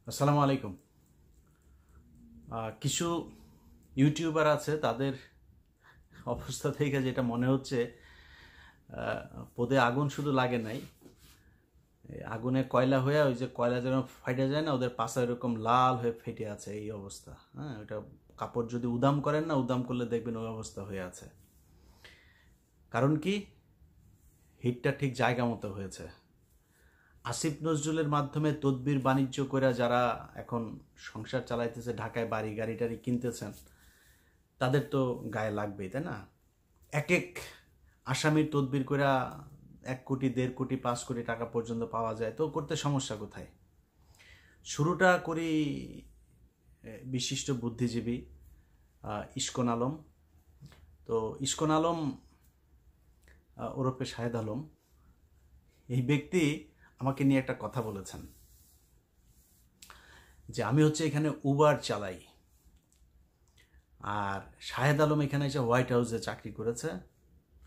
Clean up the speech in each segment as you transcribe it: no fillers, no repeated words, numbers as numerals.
আসসালামু আলাইকুম। কিছু ইউটিউবার আছে, তাদের অবস্থা থেকে যেটা মনে হচ্ছে পদে আগুন শুধু লাগে নাই, আগুনে কয়লা হয়ে ওই যে কয়লা যেন ফাইটে যায় না, ওদের পাশা এরকম লাল হয়ে ফেটে আছে, এই অবস্থা। হ্যাঁ, ওটা কাপড় যদি উদাম করেন না, উদাম করলে দেখবেন ওই অবস্থা হয়ে আছে। কারণ কি, হিটটা ঠিক জায়গা মতো হয়েছে। আসিফ নজরুলের মাধ্যমে তদবির বাণিজ্য করে যারা এখন সংসার চালাইতেছে, ঢাকায় বাড়ি গাড়ি টাড়ি কিনতেছেন, তাদের তো গায়ে লাগবেই, তাই না? এক এক আসামির তদবির করে 1 কোটি 1.5 কোটি 5 কোটি টাকা পর্যন্ত পাওয়া যায়, তো করতে সমস্যা কোথায়? শুরুটা করি বিশিষ্ট বুদ্ধিজীবী ইস্কন আলম। তো ইস্কন আলম ওরফে শাহেদ আলম, এই ব্যক্তি আমাকে নিয়ে একটা কথা বলেছেন যে আমি হচ্ছে এখানে উবার চালাই, আর শাহেদ আলম এখানে এসে হোয়াইট হাউসে চাকরি করেছে,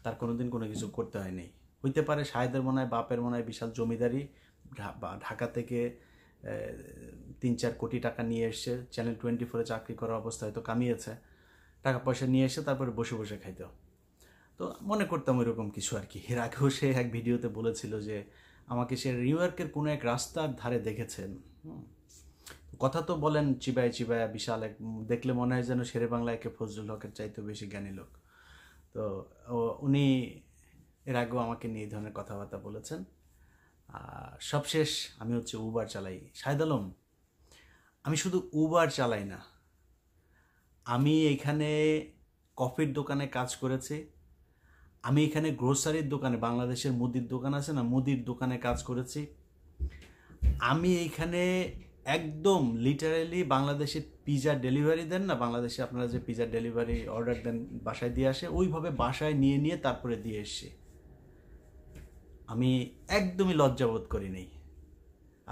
তার কোনোদিন কোনো কিছু করতে হয়নি। হইতে পারে শাহেদের মনে হয় বাপের মনে হয় বিশাল জমিদারি, ঢাকা থেকে 3-4 কোটি টাকা নিয়ে এসছে, চ্যানেল 24-এ চাকরি করার অবস্থা হয়তো কামিয়েছে, টাকা পয়সা নিয়ে এসে তারপরে বসে বসে খাইতো। তো মনে করতাম ওইরকম কিছু আর কি। এর আগেও সে এক ভিডিওতে বলেছিল যে আমাকে সে নিউ ইয়র্কের কোনো এক রাস্তার ধারে দেখেছেন। কথা তো বলেন চিবায় চিবায়া, বিশাল এক, দেখলে মনে হয় যেন শেরে বাংলা একে ফজলুল হকের চাইতে বেশি জ্ঞানী লোক। তো উনি এর আগেও আমাকে নিয়ে এই ধরনের কথাবার্তা বলেছেন। সবশেষ আমি হচ্ছে উবার চালাই। শাহেদ আলম, আমি শুধু উবার চালাই না, আমি এখানে কফির দোকানে কাজ করেছি, আমি এখানে গ্রোসারির দোকানে, বাংলাদেশের মুদির দোকান আছে না, মুদির দোকানে কাজ করেছি। আমি এইখানে একদম লিটারেলি বাংলাদেশে পিজা ডেলিভারি দেন না, বাংলাদেশে আপনারা যে পিজা ডেলিভারি অর্ডার দেন বাসায় দিয়ে আসে, ওইভাবে বাসায় নিয়ে নিয়ে তারপরে দিয়ে এসছি। আমি একদমই লজ্জাবোধ করি নেই।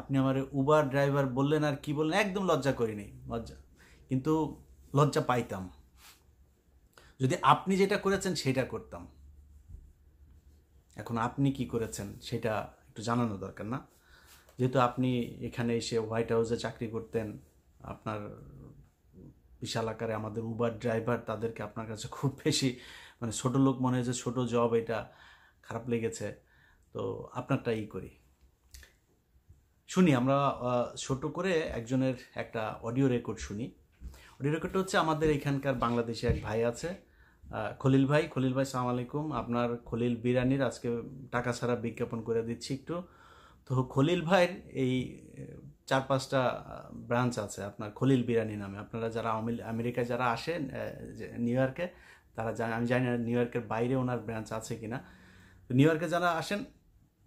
আপনি আমার উবার ড্রাইভার বললেন আর কি বললেন, একদম লজ্জা করি নেই, লজ্জা, কিন্তু লজ্জা পাইতাম যদি আপনি যেটা করেছেন সেটা করতাম। এখন আপনি কি করেছেন সেটা একটু জানানো দরকার না? যেহেতু আপনি এখানে এসে হোয়াইট হাউসে চাকরি করতেন, আপনার বিশাল আকারে আমাদের উবার ড্রাইভার, তাদেরকে আপনার কাছে খুব বেশি মানে ছোট লোক মনে হয়েছে, ছোট জব, এটা খারাপ লেগেছে। তো আপনারটাই করি, শুনি আমরা ছোট করে একজনের একটা অডিও রেকর্ড শুনি। অডিও রেকর্ডটা হচ্ছে আমাদের এখানকার বাংলাদেশি এক ভাই আছে, খলিল ভাই। খলিল ভাই, সালাম আলাইকুম। আপনার খলিল বিরিয়ানির আজকে টাকা ছাড়া বিজ্ঞাপন করে দিচ্ছি একটু। তো খলিল ভাইয়ের এই 4-5টা ব্রাঞ্চ আছে আপনার খলিল বিরিয়ানি নামে। আপনারা যারা আমেরিকায় যারা আসেন, নিউ ইয়র্কে, তারা আমি জানি না নিউ ইয়র্কের বাইরে ওনার ব্রাঞ্চ আছে কিনা। তো নিউ ইয়র্কে যারা আসেন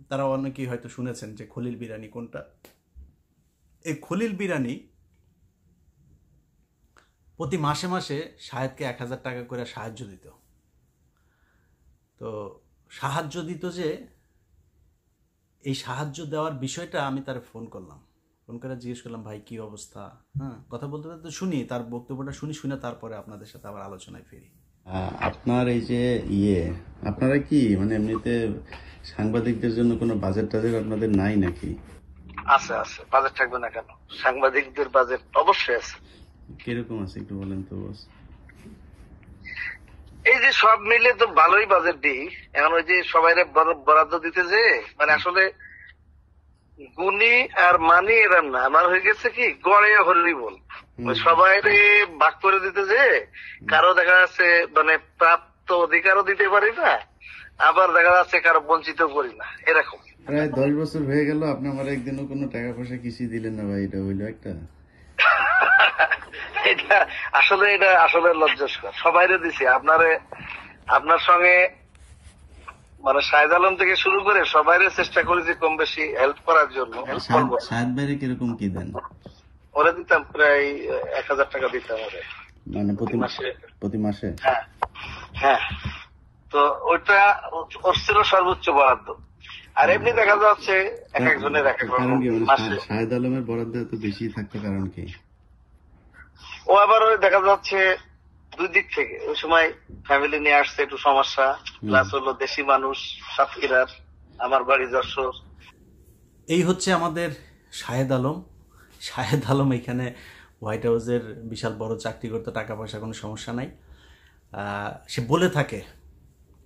তারা অনেকেই হয়তো শুনেছেন যে খলিল বিরিয়ানি কোনটা। এই খলিল বিরিয়ানি প্রতি মাসে মাসে শাহেদকে 1000 টাকা করে সাহায্য দিত। তো সাহায্য দিত যে, এই সাহায্য দেওয়ার বিষয়টা আমি তার ফোন করলাম, ফোন করে জিজ্ঞেস করলাম, ভাই কি অবস্থা? হ্যাঁ, কথা বলতে বলতে শুনি, তার বক্তব্যটা শুনে তারপরে আপনাদের সাথে আবার আলোচনায় ফিরি। আপনার এই যে আপনারা কি মানে এমনিতে সাংবাদিকদের জন্য কোনো বাজেট টাজেট আপনাদের নাই নাকি? আছে আছে, বাজেট থাকবে না কেন? সাংবাদিকদের বাজেট অবশ্যই আছে। কিরকম আছে একটু বলেন তো বস। এই যে সব মিলে তো ভালোই বাজেট দিই। এখন ওই যে সবাই বরাদ্দ দিতে যে মানে আসলে গুণী আর মানি এরম না, আমার হয়ে গেছে কি গড়ে হলি বল, সবাই ভাগ করে দিতে যে কারো দেখা যাচ্ছে মানে প্রাপ্ত অধিকারও দিতে পারি না, আবার দেখা যাচ্ছে কারো বঞ্চিত করি না, এরকম। প্রায় 10 বছর হয়ে গেল আপনি আমার একদিনও কোনো টাকা পয়সা কিছুই দিলেন না ভাই, এটা হইলো একটা? এটা আসলে লজ্জাস্কর। সবাইরে দিছি, আপনার সঙ্গে মানে শাহেদ আলম থেকে শুরু করে সবাইরে চেষ্টা করেছি কম বেশি হেল্প করার জন্য। শাহেদ ভাইরে কিরকম কি দেন? ওরা দিতাম প্রায় 1000 টাকা দিতাম ওরে, মানে প্রতি মাসে? হ্যাঁ হ্যাঁ। তো ওইটা ওর ছিল সর্বোচ্চ বরাদ্দ। আর এমনি দেখা যাচ্ছে এক একজনের এক এক কারণ কি, মানে শাহেদ আলমের বরাদ্দ এত বেশি থাকতো কারণ কি? ও আবার দেখা যাচ্ছে দুই দিক থেকে, ওই সময় ফ্যামিলি নিয়ে আসছে একটু সমস্যা, প্লাস হলো দেশি মানুষ সাতক্ষীরার, আমার বাড়ি যশোর। এই হচ্ছে আমাদের শাহেদ আলম। শাহেদ আলম এখানে হোয়াইট হাউসের বিশাল বড় চাকরি করতে, টাকা পয়সা কোনো সমস্যা নাই। সে বলে থাকে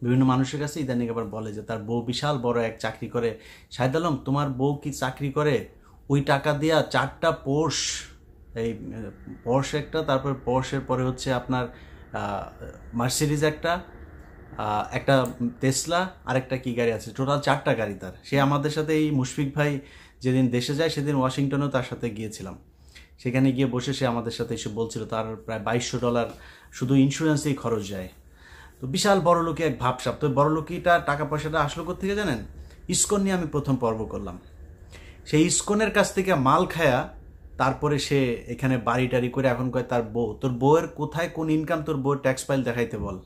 বিভিন্ন মানুষের কাছে, ইদানিং আবার বলে যে তার বউ বিশাল বড় এক চাকরি করে। শাহেদ আলম, তোমার বউ কি চাকরি করে? ওই টাকা দিয়া 4টা পোর্শ, এই পোর্শ একটা, তারপর পোর্শের পরে হচ্ছে আপনার মার্সিডিজ একটা, একটা টেসলা, আরেকটা কি গাড়ি আছে, টোটাল 4টা গাড়ি তার। সে আমাদের সাথে, এই মুশফিক ভাই যেদিন দেশে যায় সেদিন ওয়াশিংটনেও তার সাথে গিয়েছিলাম। সেখানে গিয়ে বসে সে আমাদের সাথে এসে বলছিল তার প্রায় $2200 শুধু ইন্স্যুরেন্সেই খরচ যায়। তো বিশাল বড় লোকে এক ভাবসাব। তো বড় লোকিটা টাকা পয়সাটা আসলো কোত্থেকে জানেন? ইসকন নিয়ে আমি প্রথম পর্ব করলাম। সেই ইসকনের কাছ থেকে মাল খায়া তারপরে সে এখানে বাড়ি টাড়ি করে এখন কয় তার বউ। তোর বউয়ের কোথায় কোন ইনকাম? তোর বউয়ের ট্যাক্স ফাইল দেখাইতে বল।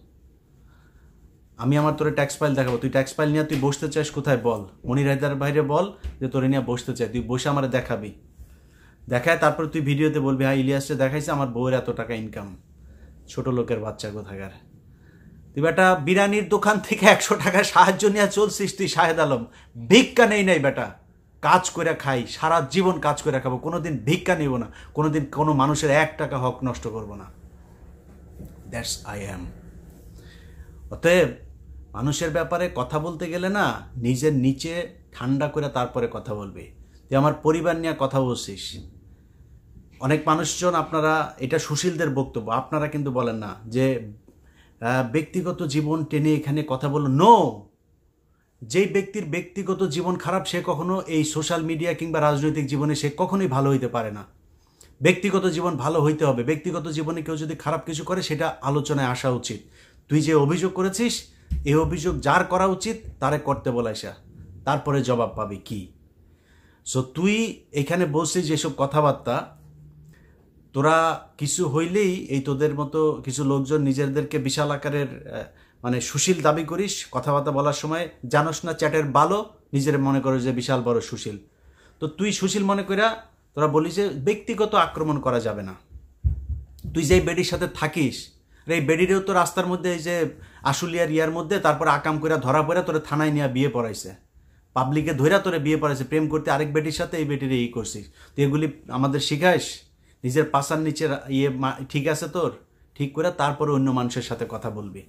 আমি আমার তোরে ট্যাক্স ফাইল দেখাবো, তুই ট্যাক্স ফাইল নিয়ে তুই বসতে চাস কোথায় বল? মনির হায়দার বাইরে বল যে তোরে নিয়ে বসতে চাই, তুই বসে আমার দেখাবি। দেখায় তারপর তুই ভিডিওতে বলবি হ্যাঁ ইলিয়াসে দেখাইছে আমার বউয়ের এত টাকা ইনকাম। ছোট লোকের বাচ্চা কোথাকার তুই। বেটা বিরিয়ানির দোকান থেকে 100 টাকা সাহায্য নিয়ে চলছিস তুই শাহেদ আলম। ভিক্ষা নেই নাই বেটা, কাজ করে খাই, সারা জীবন কাজ করে খাবো, কোনোদিন ভিক্ষা নিব না, কোনোদিন কোনো মানুষের 1 টাকা হক নষ্ট করব না। That's I am. অতএব মানুষের ব্যাপারে কথা বলতে গেলে না, নিজের নিচে ঠান্ডা করে তারপরে কথা বলবে। তুই আমার পরিবার নিয়ে কথা বলছিস। অনেক মানুষজন, আপনারা, এটা সুশীলদের বক্তব্য, আপনারা কিন্তু বলেন না যে ব্যক্তিগত জীবন টেনে এখানে কথা বলো। নো, যেই ব্যক্তির ব্যক্তিগত জীবন খারাপ সে কখনো এই সোশ্যাল মিডিয়া কিংবা রাজনৈতিক জীবনে সে কখনোই ভালো হইতে পারে না। ব্যক্তিগত জীবন ভালো হইতে হবে। ব্যক্তিগত জীবনে কেউ যদি খারাপ কিছু করে সেটা আলোচনায় আসা উচিত। তুই যে অভিযোগ করেছিস, এই অভিযোগ যার করা উচিত তারে করতে বলাইসা, তারপরে জবাব পাবি কি। সো তুই এখানে বলছিস যেসব কথাবার্তা, তোরা কিছু হইলেই এই তোদের মতো কিছু লোকজন নিজেদেরকে বিশাল আকারের মানে সুশীল দাবি করিস। কথাবার্তা বলার সময় জানোস না চ্যাটের বালো, নিজের মনে করো যে বিশাল বড় সুশীল। তো তুই সুশীল মনে কইরা তোরা বলিস যে ব্যক্তিগত আক্রমণ করা যাবে না। তুই যেই বেডির সাথে থাকিস, এই বেডিরেও তো রাস্তার মধ্যে এই যে আশুলিয়ার ইয়ার মধ্যে তারপর আকাম করে ধরা পড়ে তোরে থানায় নিয়ে বিয়ে পড়াইছে, পাবলিকে ধৈরা তোরে বিয়ে পড়াইছে, প্রেম করতে আরেক বেটির সাথে এই বেটিরে এই করছিস। তুই এগুলি আমাদের শিখাইস? নিজের পাশার নিচে ইয়ে ঠিক আছে তোর, ঠিক করে তারপরে অন্য মানুষের সাথে কথা বলবি।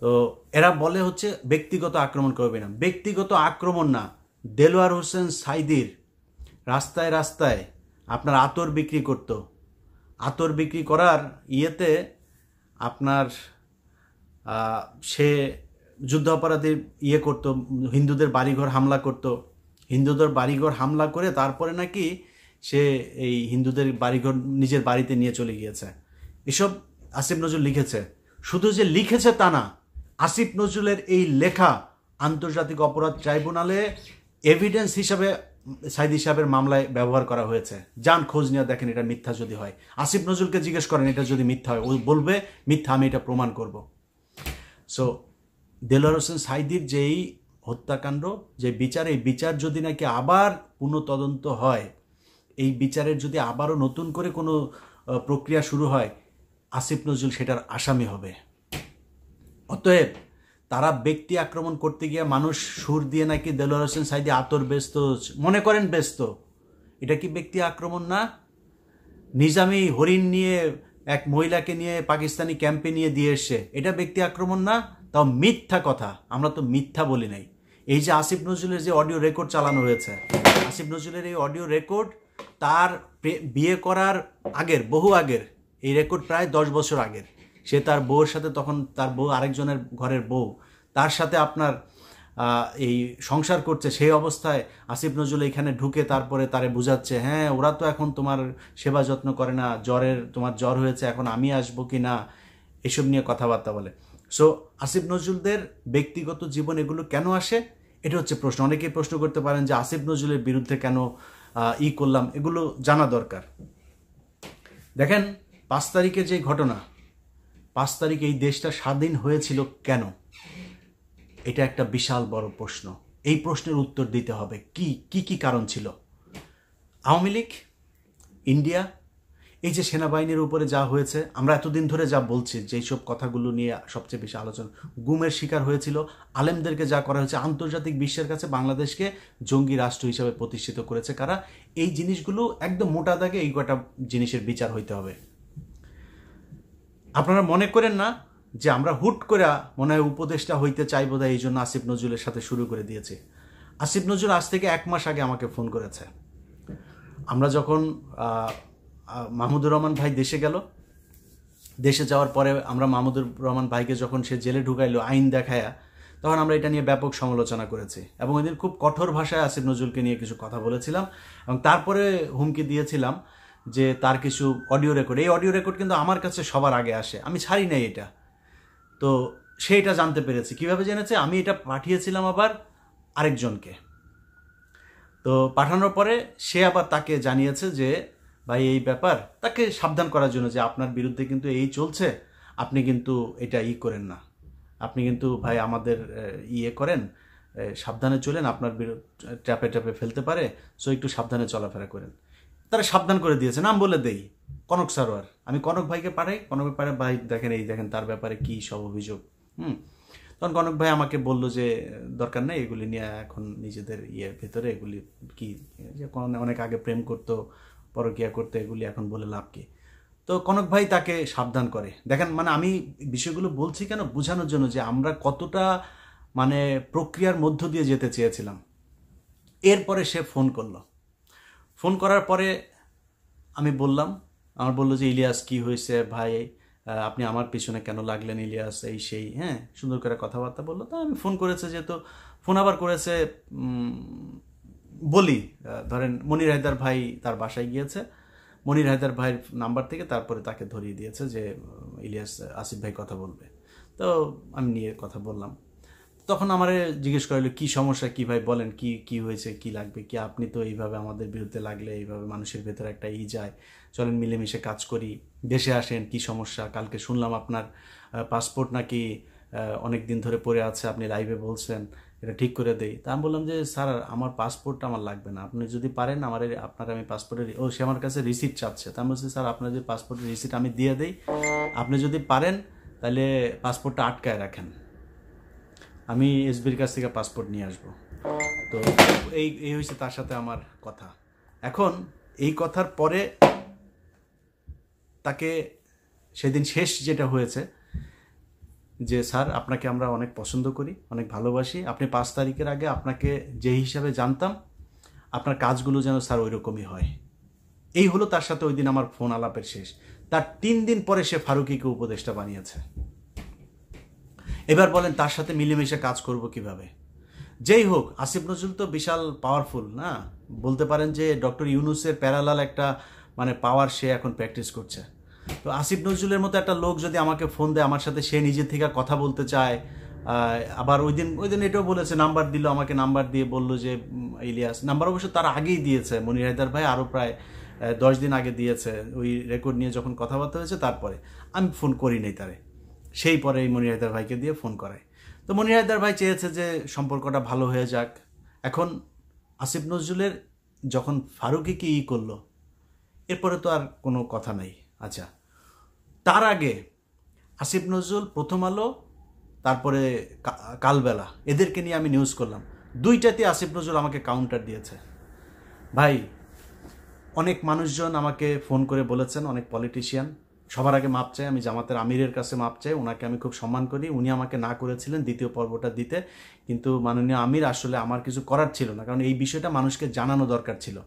তো এরা বলে হচ্ছে ব্যক্তিগত আক্রমণ করবে না। ব্যক্তিগত আক্রমণ না, দেলোয়ার হোসেন সাইদির রাস্তায় রাস্তায় আপনার আতর বিক্রি করতো। আতর বিক্রি করার ইয়েতে আপনার সে যুদ্ধ অপরাধী ইয়ে করত, হিন্দুদের বাড়িঘর হামলা করত। হিন্দুদের বাড়িঘর হামলা করে তারপরে নাকি সে এই হিন্দুদের বাড়িঘর নিজের বাড়িতে নিয়ে চলে গিয়েছে। এসব আসিফ নজরুল লিখেছে। শুধু যে লিখেছে তা না, আসিফ নজরুলের এই লেখা আন্তর্জাতিক অপরাধ ট্রাইব্যুনালে এভিডেন্স হিসাবে সাইদি সাহেবের মামলায় ব্যবহার করা হয়েছে। যান খোঁজ নিয়ে দেখেন এটা মিথ্যা যদি হয়। আসিফ নজরুলকে জিজ্ঞেস করেন এটা যদি মিথ্যা হয়, ও বলবে মিথ্যা, আমি এটা প্রমাণ করব। সো দেলোয়ার হোসেন সাইদির যেই হত্যাকাণ্ড, যে বিচার, এই বিচার যদি নাকি আবার পুনঃতদন্ত হয়, এই বিচারের যদি আবারও নতুন করে কোনো প্রক্রিয়া শুরু হয়, আসিফ নজরুল সেটার আসামি হবে। অতএব তারা ব্যক্তি আক্রমণ করতে গিয়ে মানুষ সুর দিয়ে নাকি দেলোয়ার হোসেন সাইদি আতর ব্যস্ত মনে করেন ব্যস্ত, এটা কি ব্যক্তি আক্রমণ না? নিজামি হরিণ নিয়ে এক মহিলাকে নিয়ে পাকিস্তানি ক্যাম্পে নিয়ে দিয়ে এসছে, এটা ব্যক্তি আক্রমণ না? তাও মিথ্যা কথা, আমরা তো মিথ্যা বলি নাই। এই যে আসিফ নজরুলের যে অডিও রেকর্ড চালানো হয়েছে, আসিফ নজরুলের এই অডিও রেকর্ড তার বিয়ে করার আগের, বহু আগের এই রেকর্ড, প্রায় 10 বছর আগের। সে তার বউয়ের সাথে, তখন তার বউ আরেকজনের ঘরের বউ, তার সাথে আপনার এই সংসার করছে। সেই অবস্থায় আসিফ নজরুল এখানে ঢুকে তারপরে তারে বুঝাচ্ছে, হ্যাঁ ওরা তো এখন তোমার সেবা যত্ন করে না, তোমার জ্বর হয়েছে, এখন আমি আসবো কি না, এসব নিয়ে কথাবার্তা বলে। সো আসিফ নজরুলদের ব্যক্তিগত জীবন এগুলো কেন আসে, এটা হচ্ছে প্রশ্ন। অনেকেই প্রশ্ন করতে পারেন যে আসিফ নজরুলের বিরুদ্ধে কেন করলাম, এগুলো জানা দরকার। দেখেন 5 তারিখে যে ঘটনা, 5 তারিখে এই দেশটা স্বাধীন হয়েছিল কেন, এটা একটা বিশাল বড় প্রশ্ন। এই প্রশ্নের উত্তর দিতে হবে। কি কি কারণ ছিল? আওয়ামী লীগ, ইন্ডিয়া, এই যে সেনাবাহিনীর উপরে যা হয়েছে, আমরা এতদিন ধরে যা বলছি, যেই সব কথাগুলো নিয়ে সবচেয়ে বেশি আলোচনা, গুমের শিকার হয়েছিল, আলেমদেরকে যা করা হয়েছে, আন্তর্জাতিক বিশ্বের কাছে বাংলাদেশকে জঙ্গি রাষ্ট্র হিসাবে প্রতিষ্ঠিত করেছে কারা, এই জিনিসগুলো একদম মোটা দাগে এই কটা জিনিসের বিচার হইতে হবে। আপনারা মনে করেন না যে আমরা হুট করে মনে হয় উপদেষ্টা হইতে চাই বোধহয় এই জন্য আসিফ নজরুলের সাথে শুরু করে দিয়েছি। আসিফ নজরুল আজ থেকে 1 মাস আগে আমাকে ফোন করেছে। আমরা যখন মাহমুদুর রহমান ভাই দেশে গেল, দেশে যাওয়ার পরে আমরা মাহমুদুর রহমান ভাইকে যখন সে জেলে ঢুকাইলো আইন দেখায়া, তখন আমরা এটা নিয়ে ব্যাপক সমালোচনা করেছি এবং ওই দিন খুব কঠোর ভাষায় আসিফ নজরুলকে নিয়ে কিছু কথা বলেছিলাম এবং তারপরে হুমকি দিয়েছিলাম যে তার কিছু অডিও রেকর্ড, এই অডিও রেকর্ড কিন্তু আমার কাছে সবার আগে আসে, আমি ছাড়ি নাই এটা। তো সে এটা জানতে পেরেছে। কিভাবে জেনেছে? আমি এটা পাঠিয়েছিলাম আবার আরেকজনকে। তো পাঠানোর পরে সে আবার তাকে জানিয়েছে যে ভাই এই ব্যাপার, তাকে সাবধান করার জন্য যে আপনার বিরুদ্ধে কিন্তু এই চলছে, আপনি কিন্তু এটা করেন না, আপনি কিন্তু ভাই আমাদের করেন, সাবধানে চলেন, আপনার ট্যাপে ট্যাপে ফেলতে পারে, সো একটু সাবধানে চলাফেরা করেন। তারা সাবধান করে দিয়েছে। নাম বলে দেই, কনক সারোয়ার। আমি কনক ভাইকে পাঠাই, কনক ভাই ভাই দেখেন এই দেখেন তার ব্যাপারে কি সব অভিযোগ। তখন কনক ভাই আমাকে বলল যে দরকার নেই, এগুলি নিয়ে এখন নিজেদের ভেতরে এগুলি কি, যে অনেক আগে প্রেম করতো, পরকিয়া করতো, এগুলি এখন বলে লাভ কি। তো কনক ভাই তাকে সাবধান করে। দেখেন মানে আমি বিষয়গুলো বলছি কেন, বোঝানোর জন্য যে আমরা কতটা মানে প্রক্রিয়ার মধ্য দিয়ে যেতে চেয়েছিলাম। এরপরে সে ফোন করলো। ফোন করার পরে আমি বললাম, আমার বললো যে ইলিয়াস কি হয়েছে ভাই, আপনি আমার পিছনে কেন লাগলেন ইলিয়াস, এই সেই, হ্যাঁ সুন্দর করে কথাবার্তা বললো। তো আমি ফোন করেছে, যেহেতু ফোন আবার করেছে বলি, ধরেন মনির হায়দার ভাই তার বাসায় গিয়েছে, মনির হায়দার ভাইয়ের নাম্বার থেকে তারপরে তাকে ধরিয়ে দিয়েছে যে ইলিয়াস আসিফ ভাই কথা বলবে। তো আমি নিয়ে কথা বললাম। তখন আমারে জিজ্ঞেস করলো কি সমস্যা, কি ভাই বলেন, কি কি হয়েছে, কি লাগবে কি, আপনি তো এইভাবে আমাদের বিরুদ্ধে লাগলে এইভাবে মানুষের ভেতরে একটা যায়, চলেন মিলেমিশে কাজ করি, দেশে আসেন, কি সমস্যা, কালকে শুনলাম আপনার পাসপোর্ট নাকি অনেক দিন ধরে পড়ে আছে, আপনি লাইভে বলছেন এটা ঠিক করে দেই। তা আমি বললাম যে স্যার আমার পাসপোর্টটা আমার লাগবে না, আপনি যদি পারেন আপনার আমি পাসপোর্টের, সে আমার কাছে রিসিট চাচ্ছে। তা আমি বলছি স্যার আপনার যদি পাসপোর্টের রিসিট আমি দিয়ে দেই, আপনি যদি পারেন তাহলে পাসপোর্টটা আটকায় রাখেন, আমি এসবির কাছ থেকে পাসপোর্ট নিয়ে আসবো। তো এই হয়েছে তার সাথে আমার কথা। এখন এই কথার পরে তাকে সেদিন শেষ যেটা হয়েছে যে স্যার আপনাকে আমরা অনেক পছন্দ করি, অনেক ভালোবাসি, আপনি 5 তারিখের আগে আপনাকে যে হিসাবে জানতাম আপনার কাজগুলো যেন স্যার ওই রকমই হয়। এই হলো তার সাথে ওই দিন আমার ফোন আলাপের শেষ। তার 3 দিন পরে সে ফারুকীকে উপদেষ্টা বানিয়েছে। এবার বলেন তার সাথে মিলেমিশে কাজ করব কিভাবে? যেই হোক, আসিফ নজরুল তো বিশাল পাওয়ারফুল না, বলতে পারেন যে ডক্টর ইউনূসের প্যারালাল একটা মানে পাওয়ার সে এখন প্র্যাকটিস করছে। তো আসিফ নজরুলের মতো একটা লোক যদি আমাকে ফোন দেয়, আমার সাথে সে নিজের থেকে কথা বলতে চায়, আবার ওই দিন এটাও বলেছে, নাম্বার দিল আমাকে, নাম্বার দিয়ে বলল যে ইলিয়াস, নাম্বার অবশ্য তার আগেই দিয়েছে, মনির হায়দার ভাই আরও প্রায় 10 দিন আগে দিয়েছে, ওই রেকর্ড নিয়ে যখন কথাবার্তা হয়েছে তারপরে। আমি ফোন করি নাই তারে, সেই পরে এই মনির হায়দার ভাইকে দিয়ে ফোন করায়। তো মনির হায়দার ভাই চেয়েছে যে সম্পর্কটা ভালো হয়ে যাক। এখন আসিফ নজরুলের যখন ফারুকীকে করলো, এরপরে তো আর কোনো কথা নাই। আচ্ছা, তার আগে আসিফ নজরুল, প্রথম আলো, তারপরে কালবেলা, এদেরকে নিয়ে আমি নিউজ করলাম, 2টাতে আসিফ নজরুল আমাকে কাউন্টার দিয়েছে। ভাই অনেক মানুষজন আমাকে ফোন করে বলেছেন, অনেক পলিটিশিয়ান, সবার আগে মাপ চাই, আমি জামাতের আমিরের কাছে মাপ চাই, ওনাকে আমি খুব সম্মান করি, উনি আমাকে না করেছিলেন দ্বিতীয় পর্বটা দিতে, কিন্তু মাননীয় আমির আসলে আমার কিছু করার ছিল না, কারণ এই বিষয়টা মানুষকে জানানো দরকার ছিল।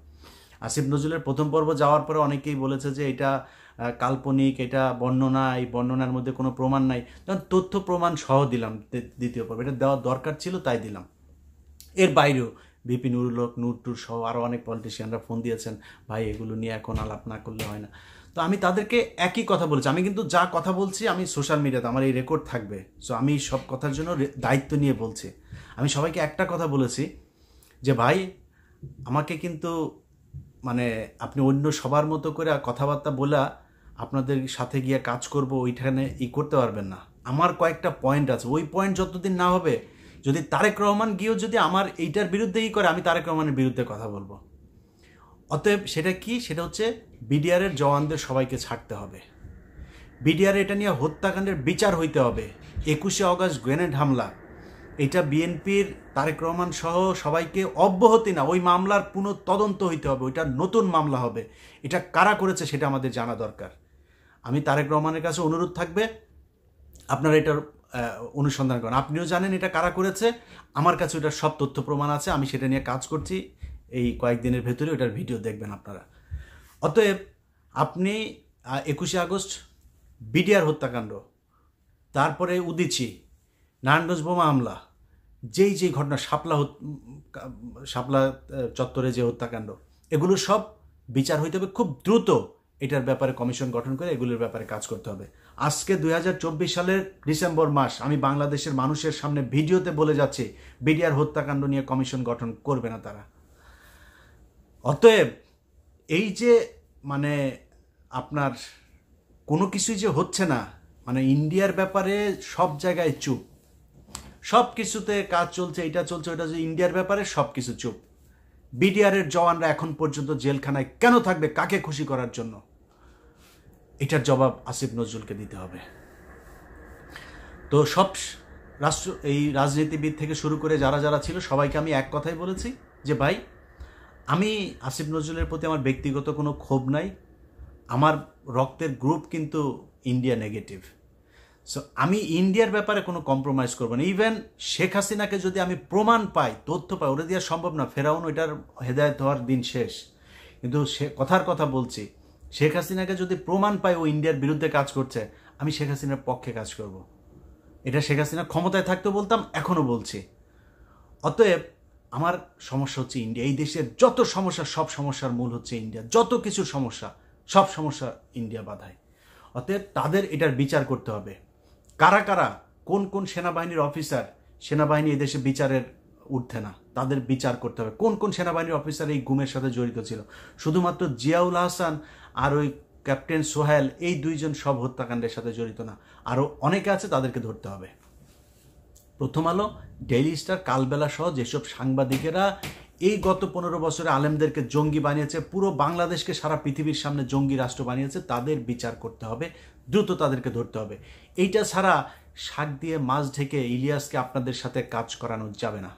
আসিফ নজরুলের প্রথম পর্ব যাওয়ার পরে অনেকেই বলেছে যে এটা কাল্পনিক, এটা বর্ণনা, এই বর্ণনার মধ্যে কোনো প্রমাণ নাই, তখন তথ্য প্রমাণ সহ দিলাম দ্বিতীয় পর্ব, এটা দেওয়ার দরকার ছিল তাই দিলাম। এর বাইরেও ভিপি নুরুল হক, নূরটুর সহ আরও অনেক পলিটিশিয়ানরা ফোন দিয়েছেন, ভাই এগুলো নিয়ে এখন আলাপ না করলে হয় না। তো আমি তাদেরকে একই কথা বলেছি, আমি কিন্তু যা কথা বলছি আমি সোশ্যাল মিডিয়াতে আমার এই রেকর্ড থাকবে, সো আমি সব কথার জন্য দায়িত্ব নিয়ে বলছি। আমি সবাইকে একটা কথা বলেছি যে ভাই আমাকে কিন্তু মানে আপনি অন্য সবার মতো করে কথাবার্তা বলে আপনাদের সাথে গিয়ে কাজ করব ওইখানে করতে পারবেন না। আমার কয়েকটা পয়েন্ট আছে, ওই পয়েন্ট যতদিন না হবে, যদি তারেক রহমান গিয়েও যদি আমার এইটার বিরুদ্ধে করে, আমি তারেক রহমানের বিরুদ্ধে কথা বলবো। অতএব সেটা কি, সেটা হচ্ছে বিডিআরের জওয়ানদের সবাইকে ছাড়তে হবে। বিডিআর এটা নিয়ে হত্যাকাণ্ডের বিচার হইতে হবে। 21শে অগস্ট গ্রেনেড হামলা, এটা বিএনপির তারেক রহমান সহ সবাইকে অব্যাহতি না, ওই মামলার পুনঃ তদন্ত হইতে হবে, ওইটা নতুন মামলা হবে। এটা কারা করেছে সেটা আমাদের জানা দরকার। আমি তারেক রহমানের কাছে অনুরোধ থাকবে, আপনারা এটার অনুসন্ধান করেন। আপনিও জানেন এটা কারা করেছে, আমার কাছে ওটার সব তথ্য প্রমাণ আছে, আমি সেটা নিয়ে কাজ করছি। এই কয়েকদিনের ভেতরে ওটার ভিডিও দেখবেন আপনারা। অতএব আপনি 21শে আগস্ট বিডিআর হত্যাকাণ্ড, তারপরে উদিচি, নারায়ণগঞ্জ বোমা হামলা, যেই ঘটনা, শাপলা চত্বরে যে হত্যাকাণ্ড, এগুলো সব বিচার হইতে হবে খুব দ্রুত। এটার ব্যাপারে কমিশন গঠন করে এগুলোর ব্যাপারে কাজ করতে হবে। আজকে 2024 সালের ডিসেম্বর মাস, আমি বাংলাদেশের মানুষের সামনে ভিডিওতে বলে যাচ্ছি, বিডিআর হত্যাকাণ্ড নিয়ে কমিশন গঠন করবে না তারা। অতএব এই যে মানে আপনার কোনো কিছুই যে হচ্ছে না, মানে ইন্ডিয়ার ব্যাপারে সব জায়গায় চুপ, সব কিছুতে কাজ চলছে, এটা চলছে ওটা, ইন্ডিয়ার ব্যাপারে সব কিছু চুপ। বিডিআরের জওয়ানরা এখন পর্যন্ত জেলখানায় কেন থাকবে, কাকে খুশি করার জন্য? এটার জবাব আসিফ নজরুলকে দিতে হবে। তো সব এই রাজনীতিবিদ থেকে শুরু করে যারা যারা ছিল সবাইকে আমি এক কথাই বলেছি যে ভাই, আমি আসিফ নজরুলের প্রতি আমার ব্যক্তিগত কোনো ক্ষোভ নাই, আমার রক্তের গ্রুপ কিন্তু ইন্ডিয়া নেগেটিভ। সো আমি ইন্ডিয়ার ব্যাপারে কোনো কম্প্রোমাইজ করবো না। ইভেন শেখ হাসিনাকে যদি আমি প্রমাণ পাই, তথ্য পাই, ওটা দেওয়া সম্ভব না, ফেরাউন ওইটার হেদায়েত হওয়ার দিন শেষ। কিন্তু সে কথার কথা বলছি, শেখ হাসিনাকে যদি প্রমাণ পাই ও ইন্ডিয়ার বিরুদ্ধে কাজ করছে, আমি শেখ হাসিনার পক্ষে কাজ করব। এটা শেখ হাসিনা ক্ষমতায় থাকতে বলতাম, এখনও বলছি। অতএব আমার সমস্যা হচ্ছে ইন্ডিয়া। এই দেশের যত সমস্যা, সব সমস্যার মূল হচ্ছে ইন্ডিয়া। যত কিছু সমস্যা, সব সমস্যা ইন্ডিয়া বাধায়। অতএব তাদের এটার বিচার করতে হবে। কারা কারা, কোন কোন সেনাবাহিনীর অফিসার, সেনাবাহিনী এদেশে বিচারের উঠছে না, তাদের বিচার করতে হবে। কোন কোন সেনাবাহিনীর অফিসার এই গুমের সাথে জড়িত ছিল? শুধুমাত্র জিয়াউল হাসান আর ওই ক্যাপ্টেন সোহেল, এই দুইজন সব হত্যাকাণ্ডের সাথে জড়িত না, আরও অনেকে আছে, তাদেরকে ধরতে হবে। প্রথম আলো, ডেইলি স্টার, কালবেলা সহ যেসব সাংবাদিকেরা এই গত 15 বছরে আলেমদেরকে জঙ্গি বানিয়েছে, পুরো বাংলাদেশকে সারা পৃথিবীর সামনে জঙ্গি রাষ্ট্র বানিয়েছে, তাদের বিচার করতে হবে, দ্রুত তাদেরকে ধরতে হবে। এইটা ছাড়া শাক দিয়ে মাছ ঢেকে ইলিয়াসকে আপনাদের সাথে কাজ করানো যাবে না,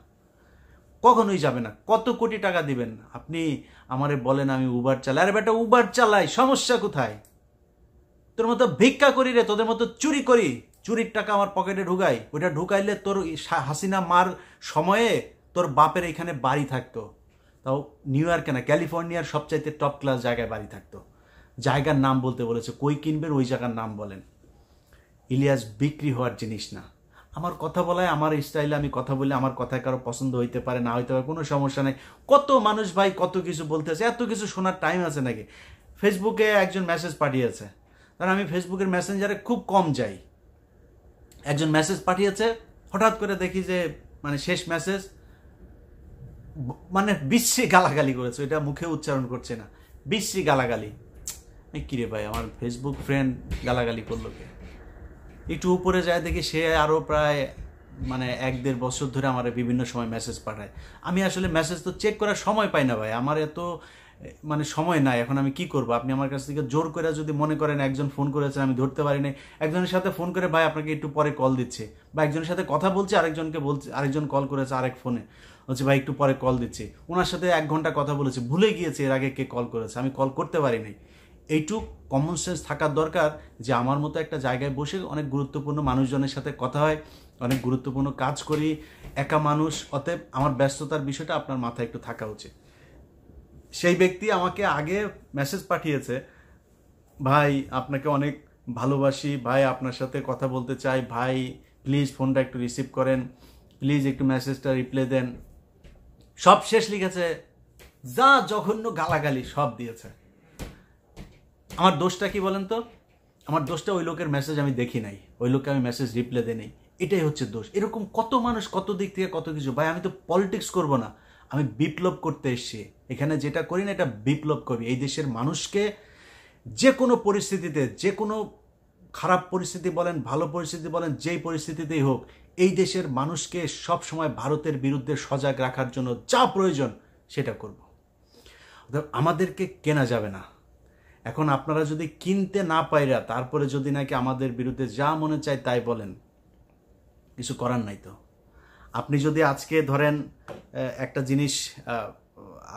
কখনোই যাবে না। কত কোটি টাকা দিবেন আপনি আমারে বলেন আমি উবার চালাই? আরে বেটা, উবার চালাই, সমস্যা কোথায়? তোর মতো ভিক্ষা করি রে, তোদের মতো চুরি করি, চুরির টাকা আমার পকেটে ঢুকাই। ওইটা ঢুকাইলে তোর হাসিনা মার সময়ে তোর বাপের এখানে বাড়ি থাকতো, তাও নিউ ইয়র্কে না, ক্যালিফোর্নিয়ার সবচাইতে টপ ক্লাস জায়গায় বাড়ি থাকতো। জায়গার নাম বলতে বলেছে, কই কিনবেন ওই জায়গার নাম বলেন। ইলিয়াস বিক্রি হওয়ার জিনিস না। আমার কথা বলায়, আমার স্টাইলে আমি কথা বলি, আমার কথায় কারো পছন্দ হইতে পারে, না হইতে পারে, কোনো সমস্যা নেই। কত মানুষ ভাই কত কিছু বলতেছে, এত কিছু শোনার টাইম আছে নাকি? ফেসবুকে একজন মেসেজ পাঠিয়েছে, কারণ আমি ফেসবুকের মেসেঞ্জারে খুব কম যাই। একজন মেসেজ পাঠিয়েছে, হঠাৎ করে দেখি যে মানে শেষ মেসেজ মানে বিশ্রী গালাগালি করেছে, এটা মুখে উচ্চারণ করছে না, বিশ্রী গালাগালি। কিরে ভাই, আমার ফেসবুক ফ্রেন্ড গালাগালি করলো কে? একটু উপরে যায় দেখি সে আরও প্রায় মানে 1-1.5 বছর ধরে আমার বিভিন্ন সময় মেসেজ পাঠায়। আমি আসলে মেসেজ তো চেক করার সময় পাই না ভাই, আমার এত মানে সময় নাই। এখন আমি কি করবো? আপনি আমার কাছ থেকে জোর করে যদি মনে করেন একজন ফোন করেছেন আমি ধরতে পারি নাই, একজনের সাথে ফোন করে ভাই আপনাকে একটু পরে কল দিচ্ছে, বা একজনের সাথে কথা বলছি, আরেকজনকে বলছে, আরেকজন কল করেছে আরেক ফোনে, হচ্ছে ভাই একটু পরে কল দিচ্ছি, ওনার সাথে 1 ঘন্টা কথা বলেছে, ভুলে গিয়েছে এর আগে কে কল করেছে, আমি কল করতে পারি নাই। এইটুক কমন সেন্স থাকার দরকার যে আমার মতো একটা জায়গায় বসে অনেক গুরুত্বপূর্ণ মানুষজনের সাথে কথা হয়, অনেক গুরুত্বপূর্ণ কাজ করি, একা মানুষ। অতএব আমার ব্যস্ততার বিষয়টা আপনার মাথায় একটু থাকা উচিত। সেই ব্যক্তি আমাকে আগে মেসেজ পাঠিয়েছে, ভাই আপনাকে অনেক ভালোবাসি, ভাই আপনার সাথে কথা বলতে চাই, ভাই প্লিজ ফোনটা একটু রিসিভ করেন, প্লিজ একটু মেসেজটা রিপ্লাই দেন। সব শেষ লিখেছে, যা জঘন্য গালাগালি সব দিয়েছে। আমার দোষটা কি বলেন তো? আমার দোষটা ওই লোকের মেসেজ আমি দেখি নাই, ওই লোককে আমি মেসেজ রিপ্লাই দিই নাই, এটাই হচ্ছে দোষ। এরকম কত মানুষ কত দিক থেকে কত কিছু। ভাই আমি তো পলিটিক্স করব না, আমি বিপ্লব করতে এসেছি। এখানে যেটা করি না এটা বিপ্লব করি। এই দেশের মানুষকে যে কোনো পরিস্থিতিতে, যে কোনো খারাপ পরিস্থিতি বলেন, ভালো পরিস্থিতি বলেন, যেই পরিস্থিতিতেই হোক, এই দেশের মানুষকে সব সময় ভারতের বিরুদ্ধে সজাগ রাখার জন্য যা প্রয়োজন সেটা করব। আমাদেরকে কেনা যাবে না। এখন আপনারা যদি কিনতে না পাইরা তারপরে যদি নাকি আমাদের বিরুদ্ধে যা মনে চায় তাই বলেন, কিছু করার নাই তো। আপনি যদি আজকে ধরেন একটা জিনিস,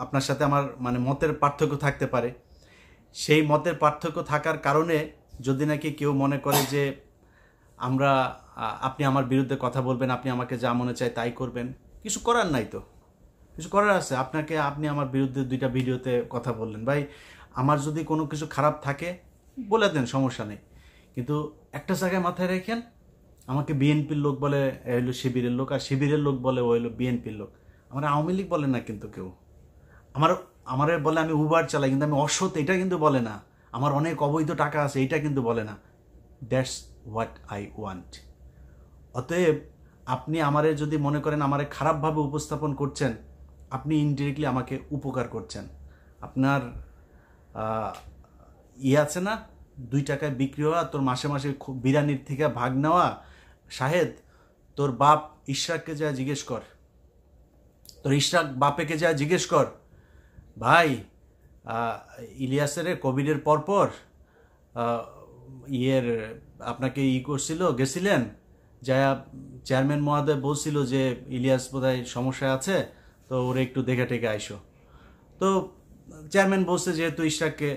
আপনার সাথে আমার মানে মতের পার্থক্য থাকতে পারে, সেই মতের পার্থক্য থাকার কারণে যদি নাকি কেউ মনে করে যে আপনি আমার বিরুদ্ধে কথা বলবেন, আপনি আমাকে যা মনে চায় তাই করবেন, কিছু করার নাই তো। কিছু করার আছে? আপনি আমার বিরুদ্ধে 2টা ভিডিওতে কথা বললেন, ভাই আমার যদি কোনো কিছু খারাপ থাকে বলে দেন, সমস্যা নেই। কিন্তু একটা জায়গায় মাথায় রাখেন, আমাকে বিএনপির লোক বলে হইলো শিবিরের লোক, আর শিবিরের লোক বলে ও হইলো বিএনপির লোক। আমার আওয়ামী লীগ বলে না কিন্তু কেউ। আমার বলে আমি উবার চালাই, কিন্তু আমি অসৎ এটা কিন্তু বলে না। আমার অনেক অবৈধ টাকা আছে এটা কিন্তু বলে না। That's what I want. অতএব আপনি আমারে যদি মনে করেন আমারে খারাপভাবে উপস্থাপন করছেন, আপনি ইনডিরেক্টলি আমাকে উপকার করছেন। আপনার আছে না, 2 টাকায় বিক্রি হওয়া, তোর মাসে মাসে বিরিয়ানির থেকে ভাগ নেওয়া, শাহেদ তোর বাপ ইশরাককে যা জিজ্ঞেস কর, তোর ইশরাক বাপেকে যা জিজ্ঞেস কর, ভাই ইলিয়াসের কোভিডের পরপর আপনাকে করছিল, গেছিলেন, যা চেয়ারম্যান মহোদয় বলছিল যে ইলিয়াস বোধহয় সমস্যায় আছে, তো ওরে একটু দেখে টেকে আইসো। তো চেয়ারম্যান বলছে যেহেতু ইশরাককে